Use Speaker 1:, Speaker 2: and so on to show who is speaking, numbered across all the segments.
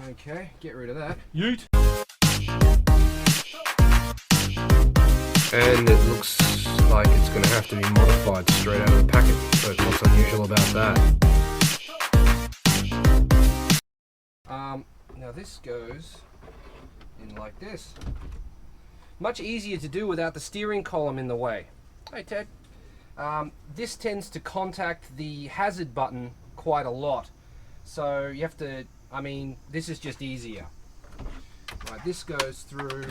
Speaker 1: Okay, get rid of that.
Speaker 2: Yeet!
Speaker 1: And it looks like it's going to have to be modified straight out of the packet. So what's unusual about that? Now this goes in like this. Much easier to do without the steering column in the way. Hey Ted. This tends to contact the hazard button quite a lot. So you have to, I mean, this is just easier. Right, this goes through.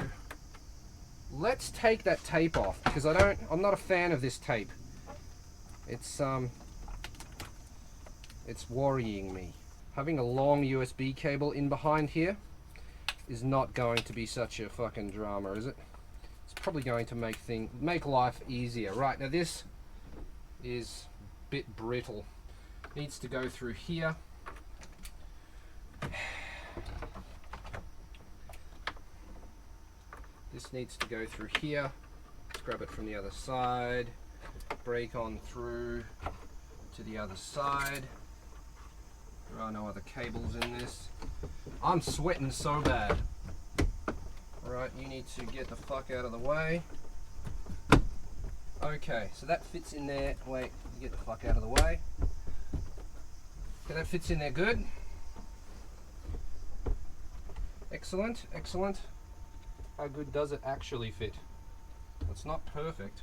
Speaker 1: Let's take that tape off because I'm not a fan of this tape. It's worrying me. Having a long USB cable in behind here is not going to be such a fucking drama, is it? It's probably going to make life easier. Right, now this is a bit brittle. Needs to go through here. This needs to go through here. Let's grab it from the other side. Break on through to the other side. There are no other cables in this. I'm sweating so bad. Alright, you need to get the fuck out of the way. Okay, so that fits in there. Wait, get the fuck out of the way. Okay, that fits in there good. Excellent, excellent. How good does it actually fit? It's not perfect.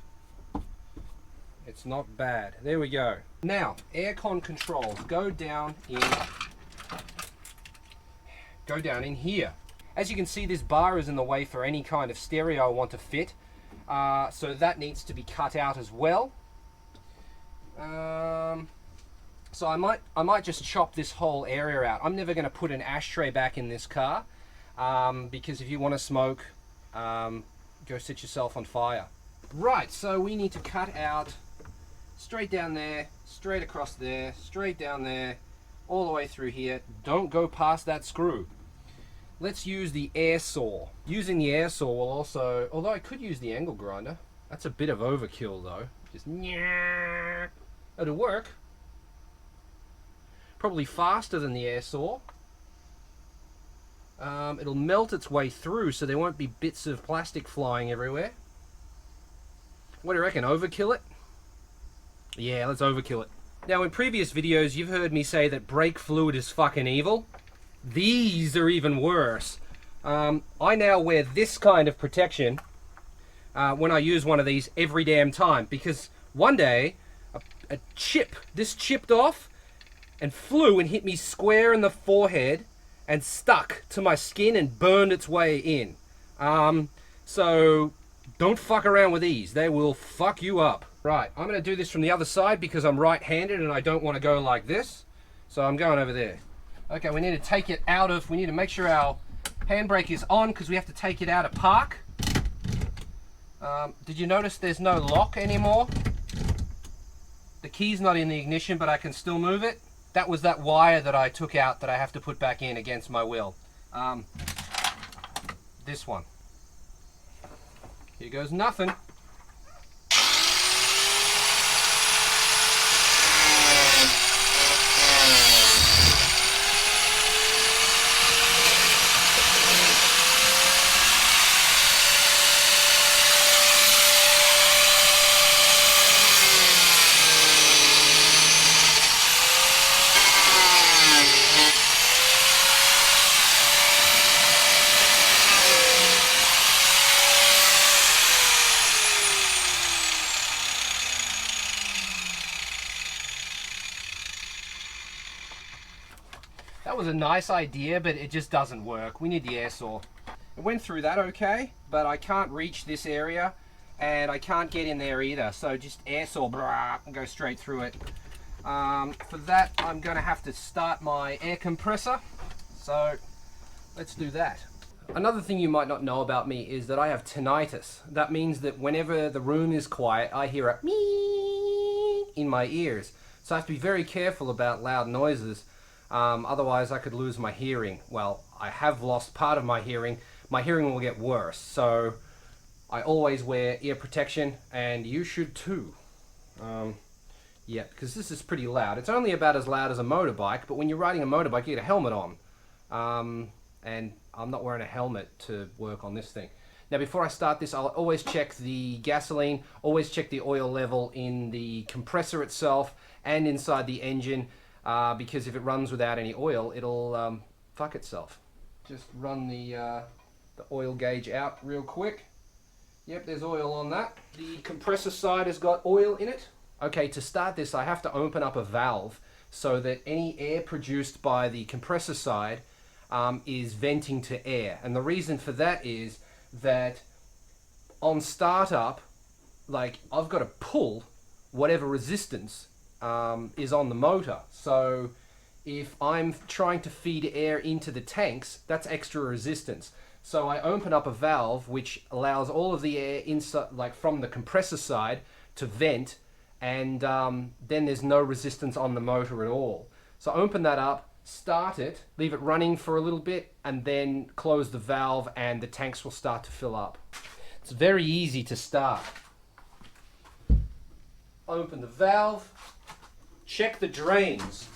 Speaker 1: It's not bad. There we go. Now, aircon controls go down in here. As you can see, this bar is in the way for any kind of stereo I want to fit. So that needs to be cut out as well. So I might just chop this whole area out. I'm never going to put an ashtray back in this car because if you want to smoke, go set yourself on fire. Right, so we need to cut out straight down there, straight across there, straight down there, all the way through here. Don't go past that screw. Let's use the air saw. Using the air saw will also, although I could use the angle grinder. That's a bit of overkill though. Just it'll work. Probably faster than the air saw. It'll melt its way through so there won't be bits of plastic flying everywhere. What do you reckon, overkill it? Yeah, let's overkill it. Now in previous videos you've heard me say that brake fluid is fucking evil. These are even worse. I now wear this kind of protection when I use one of these every damn time because one day this chipped off and flew and hit me square in the forehead and stuck to my skin and burned its way in. So don't fuck around with these. They will fuck you up. Right, I'm going to do this from the other side because I'm right-handed and I don't want to go like this. So I'm going over there. Okay, we need to take it out of, we need to make sure our handbrake is on because we have to take it out of park. Did you notice there's no lock anymore? The key's not in the ignition, but I can still move it. That was that wire that I took out that I have to put back in against my will. This one. Here goes nothing. That was a nice idea, but it just doesn't work. We need the air saw. It went through that okay, but I can't reach this area and I can't get in there either. So just air saw and go straight through it. For that, I'm going to have to start my air compressor. So let's do that. Another thing you might not know about me is that I have tinnitus. That means that whenever the room is quiet, I hear a mee in my ears. So I have to be very careful about loud noises. Otherwise I could lose my hearing. Well, I have lost part of my hearing. My hearing will get worse. So I always wear ear protection, and you should too. Yeah, because this is pretty loud. It's only about as loud as a motorbike, but when you're riding a motorbike, you get a helmet on. and I'm not wearing a helmet to work on this thing. Now before I start this, I'll always check the gasoline, always check the oil level in the compressor itself and inside the engine, because if it runs without any oil, it'll fuck itself. Just run the oil gauge out real quick. Yep, there's oil on that. The compressor side has got oil in it. Okay, to start this, I have to open up a valve so that any air produced by the compressor side is venting to air. And the reason for that is that on startup, like, I've got to pull whatever resistance is on the motor. So if I'm trying to feed air into the tanks, that's extra resistance. So I open up a valve which allows all of the air inside, like from the compressor side, to vent, and then there's no resistance on the motor at all. So open that up, start it, leave it running for a little bit, and then close the valve and the tanks will start to fill up. It's very easy to start. Open the valve, check the drains.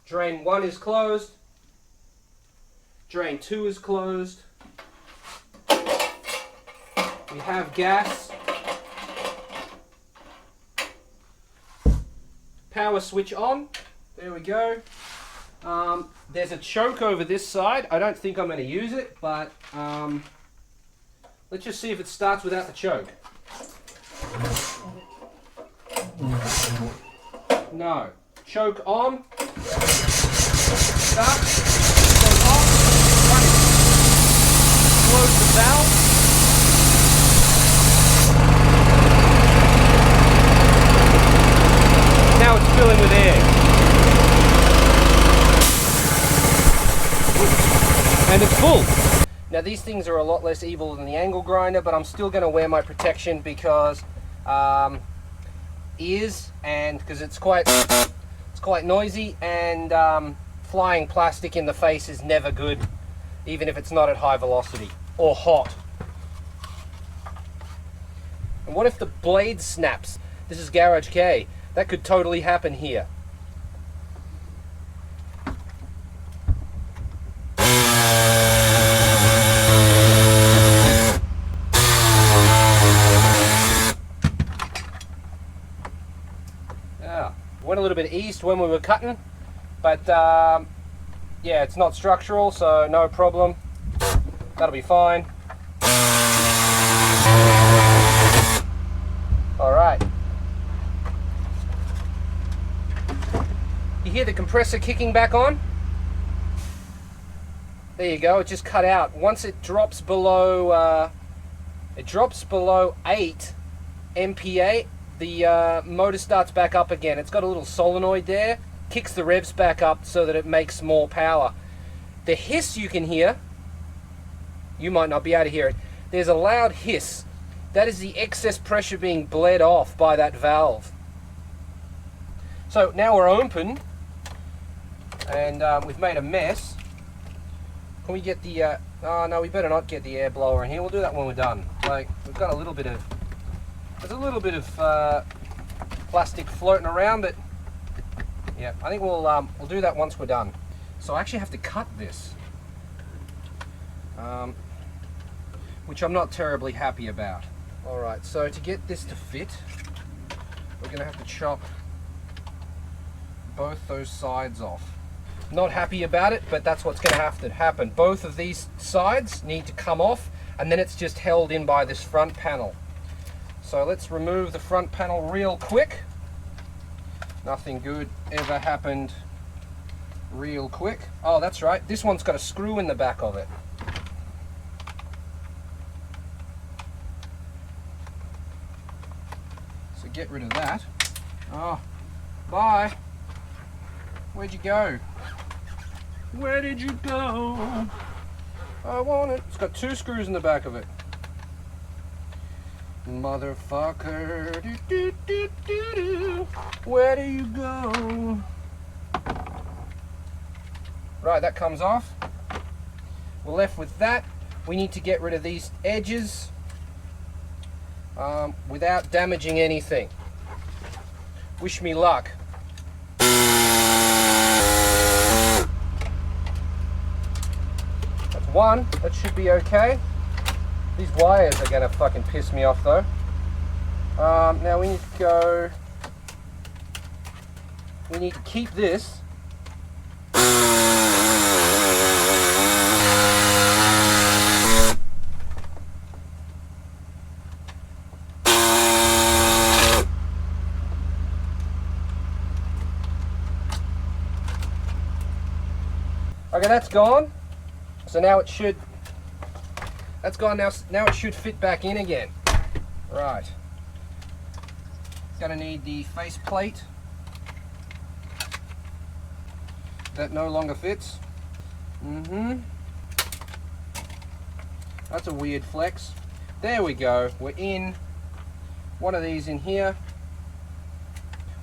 Speaker 1: Drain 1 is closed, drain 2 is closed. We have gas. Power switch on. There we go. There's a choke over this side. I don't think I'm going to use it, but let's just see if it starts without the choke. No. Choke on. Start. Choke off. Running. Close the valve. Now it's filling with air. And it's full. Now these things are a lot less evil than the angle grinder, but I'm still going to wear my protection because ears, and because it's quite noisy, and flying plastic in the face is never good, even if it's not at high velocity or hot. And what if the blade snaps? This is Garage Kei. That could totally happen here. Yeah, went a little bit east when we were cutting, but yeah, it's not structural, so no problem. That'll be fine. All right. You hear the compressor kicking back on? There you go, it just cut out. Once it drops below 8 MPa, the motor starts back up again. It's got a little solenoid there, kicks the revs back up so that it makes more power. The hiss you can hear, you might not be able to hear it. There's a loud hiss. That is the excess pressure being bled off by that valve. So now we're open, and we've made a mess. Can we get the, oh no, we better not get the air blower in here. We'll do that when we're done. Like, we've got a little bit of, there's a little bit of plastic floating around, but yeah, I think we'll do that once we're done. So I actually have to cut this, which I'm not terribly happy about. All right, so to get this to fit, we're gonna have to chop both those sides off. Not happy about it, but that's what's going to have to happen. Both of these sides need to come off, and then it's just held in by this front panel. So let's remove the front panel real quick. Nothing good ever happened real quick. Oh, that's right, this one's got a screw in the back of it. So get rid of that. Oh, bye. Where'd you go? Where did you go? I want it. It's got 2 screws in the back of it. Motherfucker. Do, do, do, do, do. Where do you go? Right, that comes off. We're left with that. We need to get rid of these edges without damaging anything. Wish me luck. one. That should be okay. These wires are gonna fucking piss me off though. Now we need to go. We need to keep this. Okay, that's gone. So now it should. That's gone now. Now it should fit back in again. Right. Gonna need the face plate. That no longer fits. That's a weird flex. There we go. We're in. One of these in here.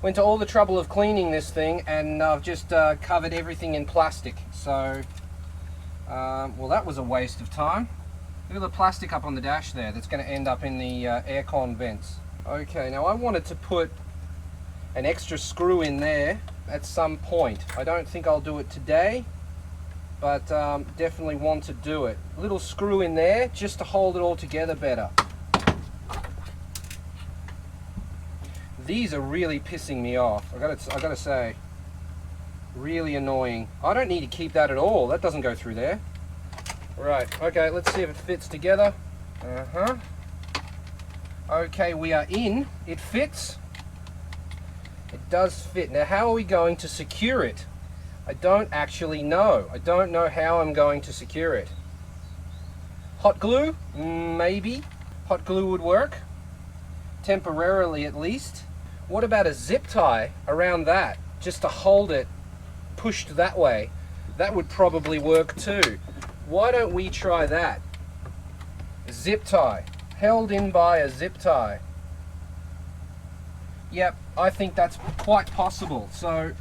Speaker 1: Went to all the trouble of cleaning this thing, and I've just covered everything in plastic. So, well, that was a waste of time. Look at the plastic up on the dash there. That's going to end up in the aircon vents. Okay, now I wanted to put an extra screw in there at some point. I don't think I'll do it today, but definitely want to do it. A little screw in there just to hold it all together better. These are really pissing me off. I gotta say, really annoying. I don't need to keep that at all. That doesn't go through there. Right. Okay. Let's see if it fits together. Okay, we are in. It fits. It does fit. Now, how are we going to secure it? I don't actually know. I don't know how I'm going to secure it. Hot glue? Maybe. Hot glue would work. Temporarily, at least. What about a zip tie around that, just to hold it pushed that way? That would probably work too. Why don't we try that? A zip tie, held in by a zip tie. Yep, I think that's quite possible. So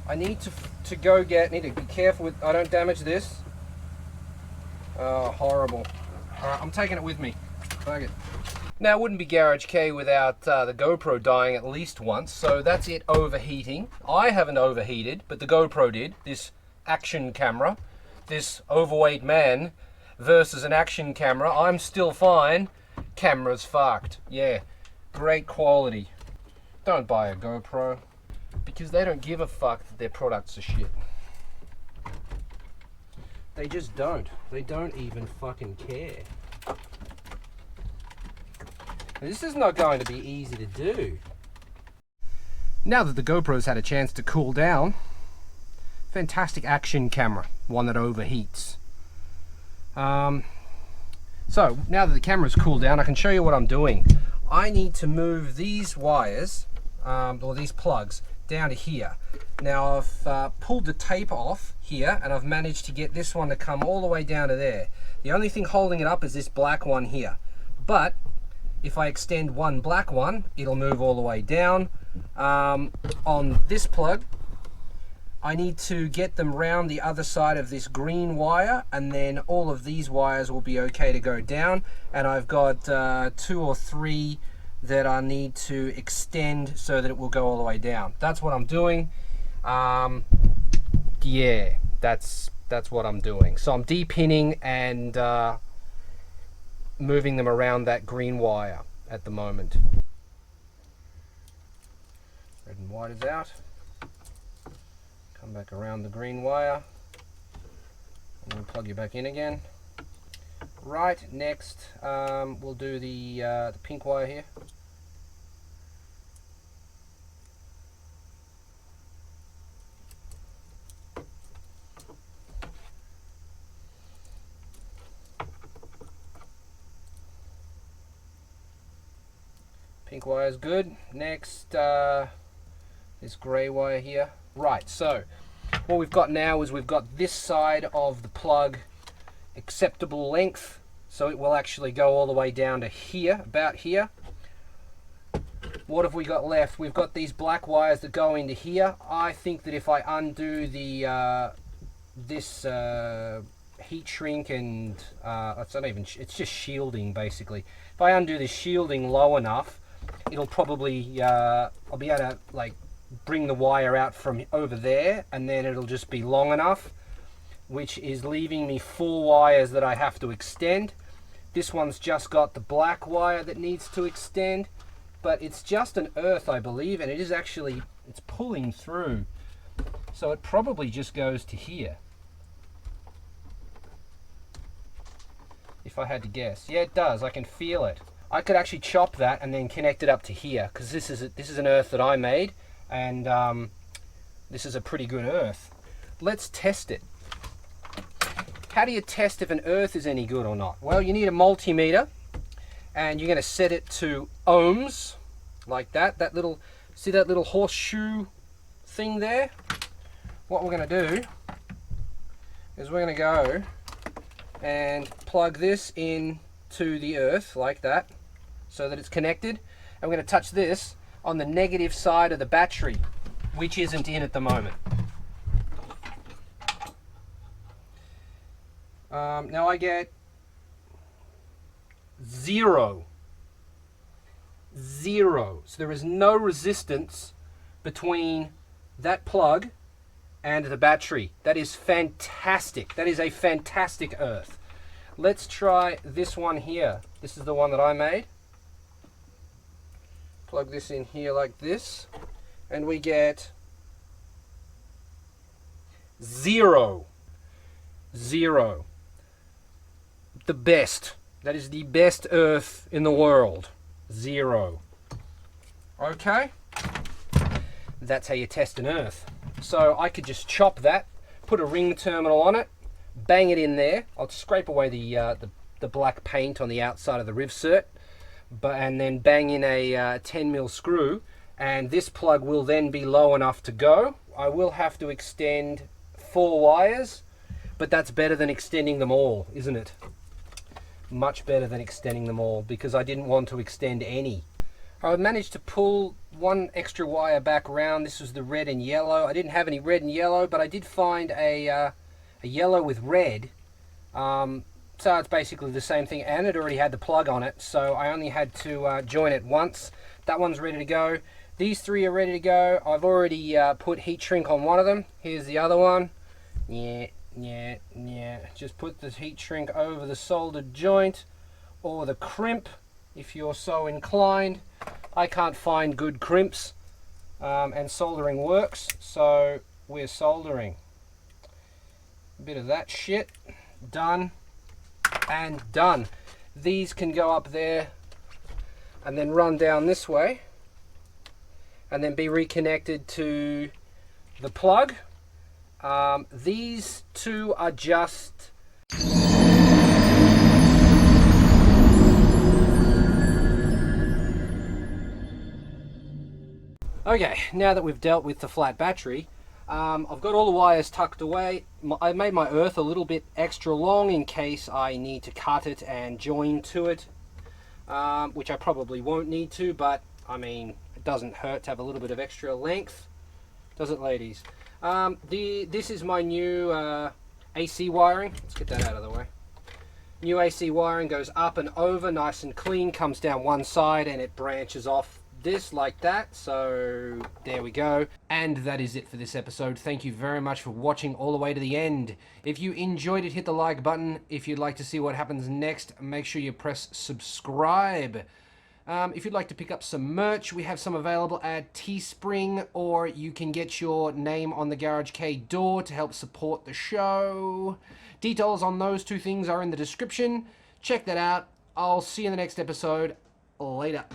Speaker 1: I need to go get, need to be careful with, I don't damage this. Oh, horrible. All right, I'm taking it with me. Fuck it. Now, it wouldn't be Garage Kei without the GoPro dying at least once, so that's it overheating. I haven't overheated, but the GoPro did. This action camera, this overweight man versus an action camera. I'm still fine. Camera's fucked. Yeah, great quality. Don't buy a GoPro, because they don't give a fuck that their products are shit. They just don't. They don't even fucking care. This is not going to be easy to do. Now that the GoPro's had a chance to cool down, fantastic action camera, one that overheats. So now that the camera's cooled down, I can show you what I'm doing. I need to move these wires, or these plugs, down to here. Now I've pulled the tape off here, and I've managed to get this one to come all the way down to there. The only thing holding it up is this black one here. But if I extend one black one, it'll move all the way down. On this plug, I need to get them round the other side of this green wire, and then all of these wires will be okay to go down. And I've got 2 or 3 that I need to extend so that it will go all the way down. That's what I'm doing. Yeah, that's what I'm doing. So I'm de-pinning and moving them around that green wire at the moment. Red and white is out. Come back around the green wire. I'm going to plug you back in again. Right, next we'll do the pink wire here. Pink wire is good. Next, this grey wire here. Right, so what we've got now is we've got this side of the plug acceptable length, so it will actually go all the way down to here, about here. What have we got left? We've got these black wires that go into here. I think that if I undo the this heat shrink and it's not even, it's just shielding basically. If I undo this shielding low enough, it'll probably I'll be able to like bring the wire out from over there, and then it'll just be long enough which is leaving me 4 wires that I have to extend. This one's just got the black wire that needs to extend, but it's just an earth, I believe, and it is actually, it's pulling through. So it probably just goes to here, if I had to guess. Yeah, it does. I can feel it. I could actually chop that and then connect it up to here, because this is an earth that I made, and this is a pretty good earth. Let's test it. How do you test if an earth is any good or not? Well, you need a multimeter, and you're going to set it to ohms, like that. That little, see that little horseshoe thing there? What we're going to do is we're going to go and plug this in to the earth like that, so that it's connected. And we're going to touch this on the negative side of the battery, which isn't in at the moment. Now I get 0. So there is no resistance between that plug and the battery. That is fantastic. That is a fantastic earth. Let's try this one here. This is the one that I made. Plug this in here like this, and we get 0. The best. That is the best earth in the world. 0. Okay? That's how you test an earth. So I could just chop that, put a ring terminal on it, bang it in there. I'll scrape away the black paint on the outside of the rivsert, and then bang in a 10mm screw, and this plug will then be low enough to go. I will have to extend 4 wires, but that's better than extending them all, isn't it? Much better than extending them all, because I didn't want to extend any. I managed to pull 1 extra wire back around. This was the red and yellow. I didn't have any red and yellow, but I did find a yellow with red. So it's basically the same thing, and it already had the plug on it, so I only had to join it once. That one's ready to go. These 3 are ready to go. I've already put heat shrink on one of them. Here's the other one. Yeah. Just put the heat shrink over the soldered joint, or the crimp, if you're so inclined. I can't find good crimps, and soldering works, so we're soldering. A bit of that shit. Done and done. These can go up there and then run down this way and then be reconnected to the plug. These 2 are just okay. Now that we've dealt with the flat battery, I've got all the wires tucked away. I made my earth a little bit extra long in case I need to cut it and join to it, which I probably won't need to, but I mean, it doesn't hurt to have a little bit of extra length, does it, ladies? This is my new AC wiring. Let's get that out of the way. New AC wiring goes up and over, nice and clean, comes down one side, and it branches off this like that. So there we go. And that is it for this episode. Thank you very much for watching all the way to the end. If you enjoyed it, hit the like button. If you'd like to see what happens next, make sure you press subscribe. If you'd like to pick up some merch, we have some available at Teespring, or you can get your name on the Garage Kei door to help support the show. Details on those 2 things are in the description. Check that out. I'll see you in the next episode. Later.